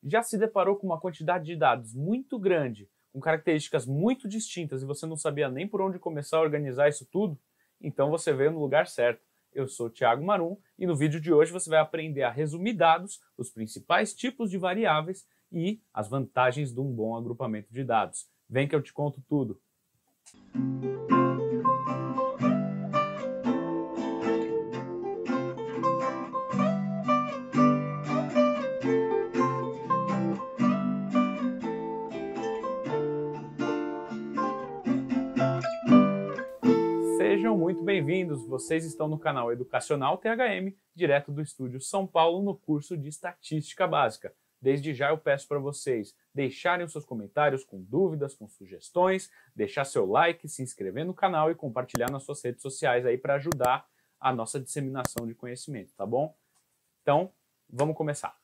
Já se deparou com uma quantidade de dados muito grande, com características muito distintas e você não sabia nem por onde começar a organizar isso tudo? Então você veio no lugar certo. Eu sou o Thiago Marum e no vídeo de hoje você vai aprender a resumir dados, os principais tipos de variáveis e as vantagens de um bom agrupamento de dados. Vem que eu te conto tudo. Sejam muito bem-vindos, vocês estão no canal Educacional THM, direto do estúdio São Paulo, no curso de Estatística Básica. Desde já eu peço para vocês deixarem os seus comentários com dúvidas, com sugestões, deixar seu like, se inscrever no canal e compartilhar nas suas redes sociais aí para ajudar a nossa disseminação de conhecimento, tá bom? Então, vamos começar.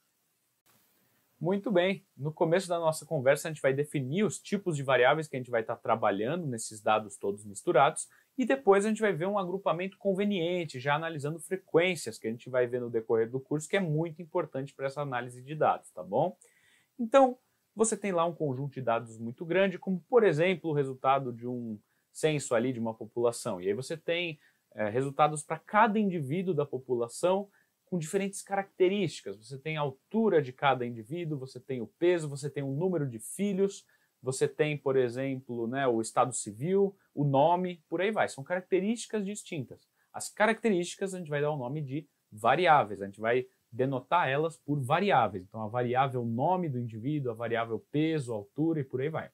Muito bem, no começo da nossa conversa a gente vai definir os tipos de variáveis que a gente vai estar trabalhando nesses dados todos misturados e depois a gente vai ver um agrupamento conveniente, já analisando frequências que a gente vai ver no decorrer do curso, que é muito importante para essa análise de dados, tá bom? Então, você tem lá um conjunto de dados muito grande, como por exemplo o resultado de um censo ali de uma população, e aí você tem resultados para cada indivíduo da população, com diferentes características. Você tem a altura de cada indivíduo, você tem o peso, você tem o número de filhos, você tem, por exemplo, o estado civil, o nome, por aí vai. São características distintas. As características a gente vai dar o nome de variáveis, a gente vai denotar elas por variáveis. Então, a variável nome do indivíduo, a variável peso, altura e por aí vai.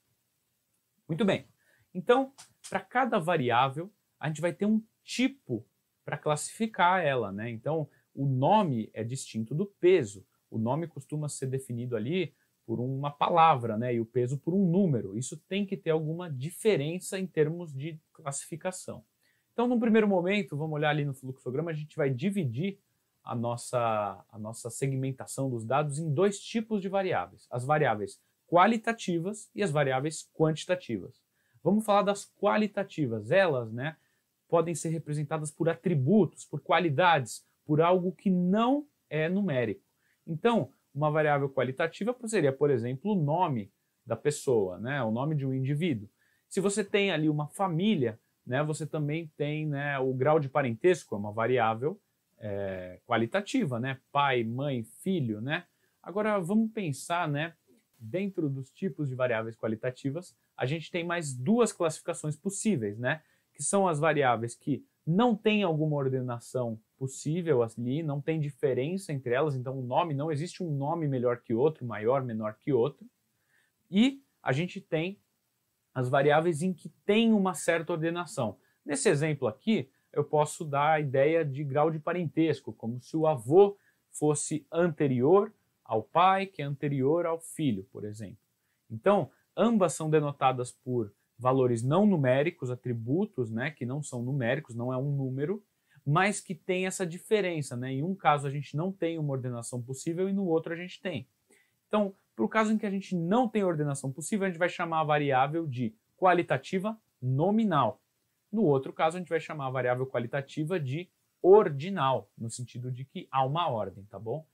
Muito bem. Então, para cada variável, a gente vai ter um tipo para classificar ela, né? Então, o nome é distinto do peso. O nome costuma ser definido ali por uma palavra, né? E o peso por um número. Isso tem que ter alguma diferença em termos de classificação. Então, num primeiro momento, vamos olhar ali no fluxograma, a gente vai dividir a nossa segmentação dos dados em dois tipos de variáveis. As variáveis qualitativas e as variáveis quantitativas. Vamos falar das qualitativas. Elas, podem ser representadas por atributos, por qualidades, por algo que não é numérico. Então, uma variável qualitativa seria, por exemplo, o nome da pessoa, o nome de um indivíduo. Se você tem ali uma família, você também tem o grau de parentesco, é uma variável qualitativa, pai, mãe, filho. Agora, vamos pensar, dentro dos tipos de variáveis qualitativas, a gente tem mais duas classificações possíveis, que são as variáveis que não tem alguma ordenação possível ali, não tem diferença entre elas, então o nome, não existe um nome melhor que outro, maior, menor que outro. E a gente tem as variáveis em que tem uma certa ordenação. Nesse exemplo aqui, eu posso dar a ideia de grau de parentesco, como se o avô fosse anterior ao pai, que é anterior ao filho, por exemplo. Então, ambas são denotadas por valores não numéricos, atributos, que não são numéricos, não é um número, mas que tem essa diferença. Em um caso a gente não tem uma ordenação possível e no outro a gente tem. Então, para o caso em que a gente não tem ordenação possível, a gente vai chamar a variável de qualitativa nominal. No outro caso, a gente vai chamar a variável qualitativa de ordinal, no sentido de que há uma ordem, tá bom?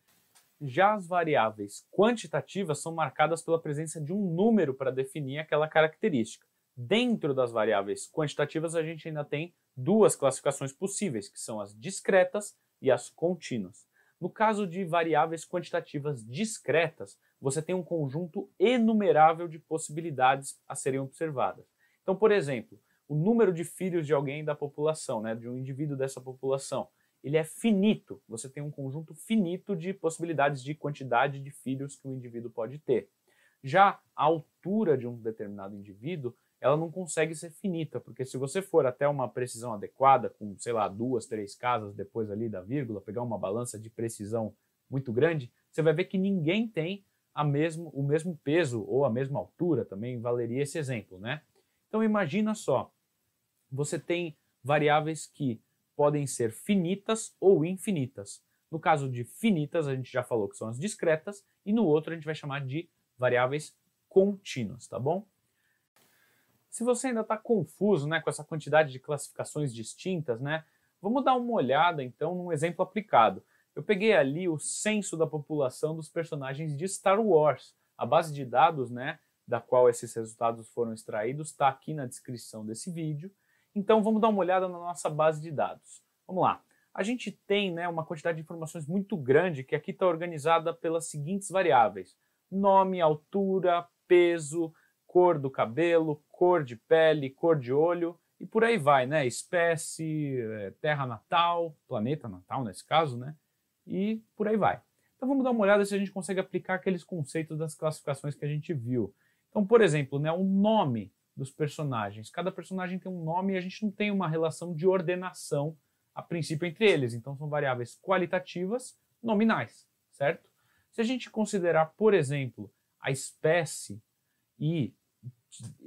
Já as variáveis quantitativas são marcadas pela presença de um número para definir aquela característica. Dentro das variáveis quantitativas, a gente ainda tem duas classificações possíveis, que são as discretas e as contínuas. No caso de variáveis quantitativas discretas, você tem um conjunto enumerável de possibilidades a serem observadas. Então, por exemplo, o número de filhos de alguém da população, de um indivíduo dessa população, ele é finito. Você tem um conjunto finito de possibilidades de quantidade de filhos que um indivíduo pode ter. Já a altura de um determinado indivíduo, ela não consegue ser finita, porque se você for até uma precisão adequada, com, sei lá, 2, 3 casas depois ali da vírgula, pegar uma balança de precisão muito grande, você vai ver que ninguém tem o mesmo peso ou a mesma altura, também valeria esse exemplo, Então imagina só, você tem variáveis que podem ser finitas ou infinitas. No caso de finitas, a gente já falou que são as discretas, e no outro a gente vai chamar de variáveis contínuas, tá bom? Se você ainda está confuso com essa quantidade de classificações distintas, vamos dar uma olhada então num exemplo aplicado. Eu peguei ali o censo da população dos personagens de Star Wars. A base de dados, né, da qual esses resultados foram extraídos, está aqui na descrição desse vídeo. Então vamos dar uma olhada na nossa base de dados. Vamos lá. A gente tem, né, uma quantidade de informações muito grande que aqui está organizada pelas seguintes variáveis: nome, altura, peso, cor do cabelo, cor de pele, cor de olho e por aí vai, né? Espécie, terra natal, planeta natal nesse caso, né? E por aí vai. Então vamos dar uma olhada se a gente consegue aplicar aqueles conceitos das classificações que a gente viu. Então, por exemplo, né, o nome dos personagens. Cada personagem tem um nome e a gente não tem uma relação de ordenação a princípio entre eles. Então são variáveis qualitativas nominais, certo? Se a gente considerar, por exemplo, a espécie e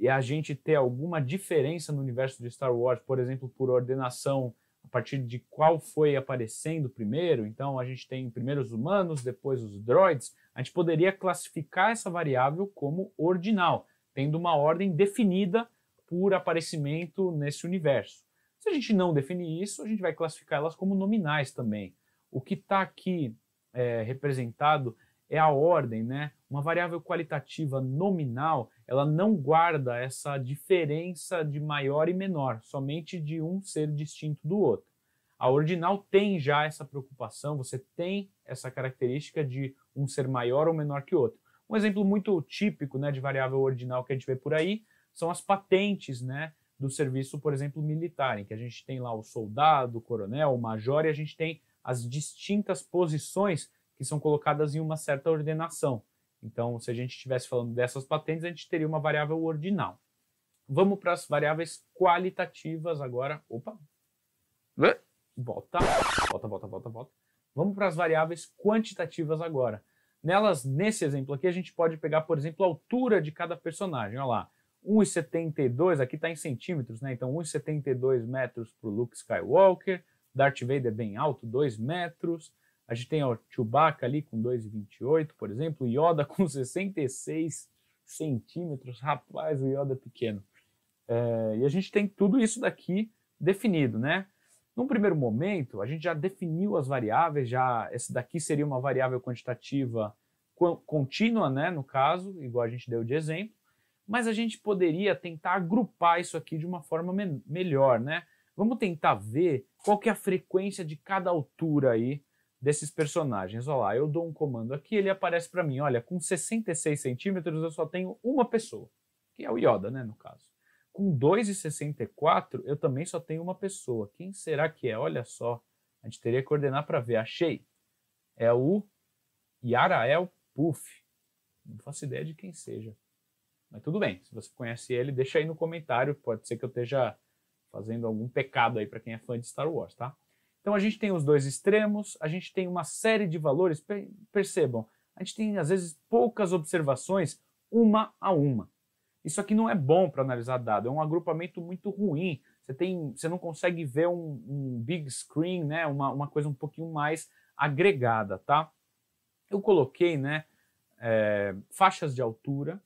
a gente ter alguma diferença no universo de Star Wars, por exemplo, por ordenação a partir de qual foi aparecendo primeiro, então a gente tem primeiro os humanos, depois os droids, a gente poderia classificar essa variável como ordinal, tendo uma ordem definida por aparecimento nesse universo. Se a gente não definir isso, a gente vai classificar elas como nominais também. O que está aqui representado é a ordem, né? Uma variável qualitativa nominal, ela não guarda essa diferença de maior e menor, somente de um ser distinto do outro. A ordinal tem já essa preocupação, você tem essa característica de um ser maior ou menor que o outro. Um exemplo muito típico, né, de variável ordinal que a gente vê por aí são as patentes, né, do serviço, por exemplo, militar, em que a gente tem lá o soldado, o coronel, o major, e a gente tem as distintas posições que são colocadas em uma certa ordenação. Então, se a gente estivesse falando dessas patentes, a gente teria uma variável ordinal. Vamos para as variáveis qualitativas agora. Opa! Volta. Vamos para as variáveis quantitativas agora. Nelas, nesse exemplo aqui, a gente pode pegar, por exemplo, a altura de cada personagem. Olha lá, 1,72, aqui está em centímetros, né? Então 1,72 metros para o Luke Skywalker, Darth Vader bem alto, 2 metros. A gente tem o Chewbacca ali com 2,28, por exemplo, Yoda com 66 centímetros, rapaz, o Yoda é pequeno. E a gente tem tudo isso daqui definido, né? Num primeiro momento, a gente já definiu as variáveis, esse daqui seria uma variável quantitativa contínua, né, no caso, igual a gente deu de exemplo, mas a gente poderia tentar agrupar isso aqui de uma forma melhor, né? Vamos tentar ver qual que é a frequência de cada altura aí desses personagens. Olha lá, eu dou um comando aqui, ele aparece para mim, olha, com 66 centímetros eu só tenho uma pessoa, que é o Yoda, né, no caso. Com 2,64 eu também só tenho uma pessoa. Quem será que é? Olha só, a gente teria que coordenar para ver. Achei. É o Yarael Puff. Não faço ideia de quem seja. Mas tudo bem, se você conhece ele, deixa aí no comentário. Pode ser que eu esteja fazendo algum pecado aí para quem é fã de Star Wars, tá? Então a gente tem os dois extremos, a gente tem uma série de valores. Percebam, a gente tem às vezes poucas observações uma a uma. Isso aqui não é bom para analisar dado, é um agrupamento muito ruim. Você não consegue ver um big screen, né? Uma coisa um pouquinho mais agregada, tá? Eu coloquei, né, faixas de altura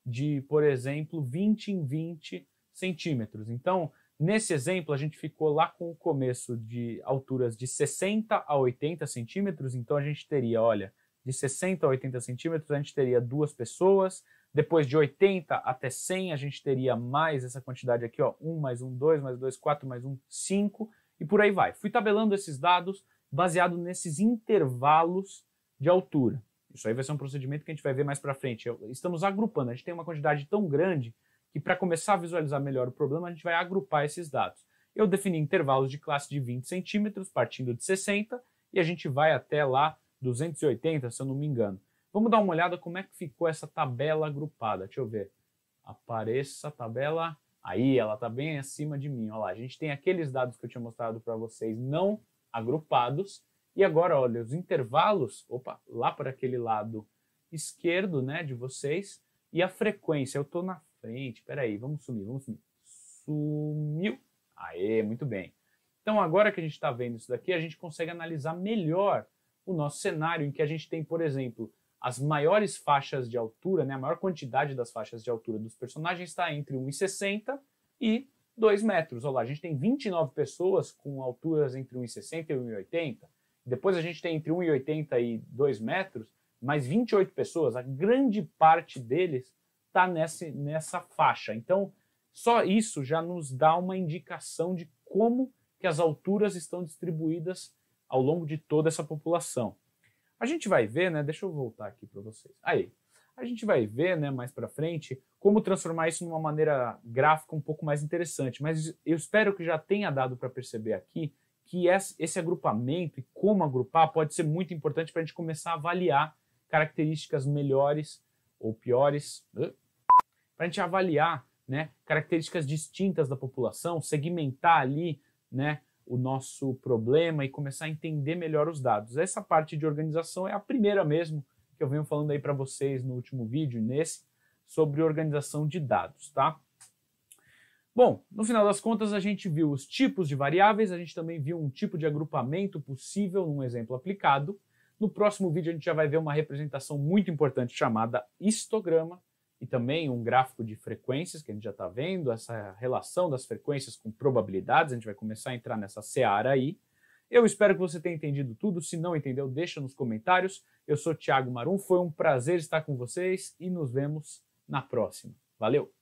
de, por exemplo, 20 em 20 centímetros. Então, nesse exemplo, a gente ficou lá com o começo de alturas de 60 a 80 centímetros. Então, a gente teria, olha, de 60 a 80 centímetros, a gente teria duas pessoas. Depois de 80 até 100, a gente teria mais essa quantidade aqui, ó, 1 mais 1, 2 mais 2, 4 mais 1, 5, e por aí vai. Fui tabelando esses dados baseado nesses intervalos de altura. Isso aí vai ser um procedimento que a gente vai ver mais para frente. Estamos agrupando, a gente tem uma quantidade tão grande que para começar a visualizar melhor o problema, a gente vai agrupar esses dados. Eu defini intervalos de classe de 20 centímetros, partindo de 60, e a gente vai até lá 280, se eu não me engano. Vamos dar uma olhada como é que ficou essa tabela agrupada. Deixa eu ver. Apareça a tabela. Aí, ela está bem acima de mim. Olha lá, a gente tem aqueles dados que eu tinha mostrado para vocês não agrupados. E agora, olha, os intervalos, opa, lá para aquele lado esquerdo, né, de vocês. E a frequência, eu estou na frente. Espera aí, vamos sumir. Sumiu. Aê, muito bem. Então, agora que a gente está vendo isso daqui, a gente consegue analisar melhor o nosso cenário em que a gente tem, por exemplo, as maiores faixas de altura, né, a maior quantidade das faixas de altura dos personagens está entre 1,60 e 2 metros. Olha lá, a gente tem 29 pessoas com alturas entre 1,60 e 1,80. Depois a gente tem entre 1,80 e 2 metros, mais 28 pessoas, a grande parte deles está nessa faixa. Então, só isso já nos dá uma indicação de como que as alturas estão distribuídas ao longo de toda essa população. A gente vai ver, né? Deixa eu voltar aqui para vocês. Aí, a gente vai ver, né, mais para frente, como transformar isso numa maneira gráfica um pouco mais interessante. Mas eu espero que já tenha dado para perceber aqui que esse agrupamento e como agrupar pode ser muito importante para a gente começar a avaliar características melhores ou piores, para a gente avaliar, né, características distintas da população, segmentar ali, né, o nosso problema e começar a entender melhor os dados. Essa parte de organização é a primeira mesmo que eu venho falando aí para vocês no último vídeo e nesse, sobre organização de dados, tá? Bom, no final das contas a gente viu os tipos de variáveis, a gente também viu um tipo de agrupamento possível num exemplo aplicado. No próximo vídeo a gente já vai ver uma representação muito importante chamada histograma e também um gráfico de frequências, que a gente já está vendo, essa relação das frequências com probabilidades, a gente vai começar a entrar nessa seara aí. Eu espero que você tenha entendido tudo, se não entendeu, deixa nos comentários. Eu sou Thiago Marum, foi um prazer estar com vocês e nos vemos na próxima. Valeu!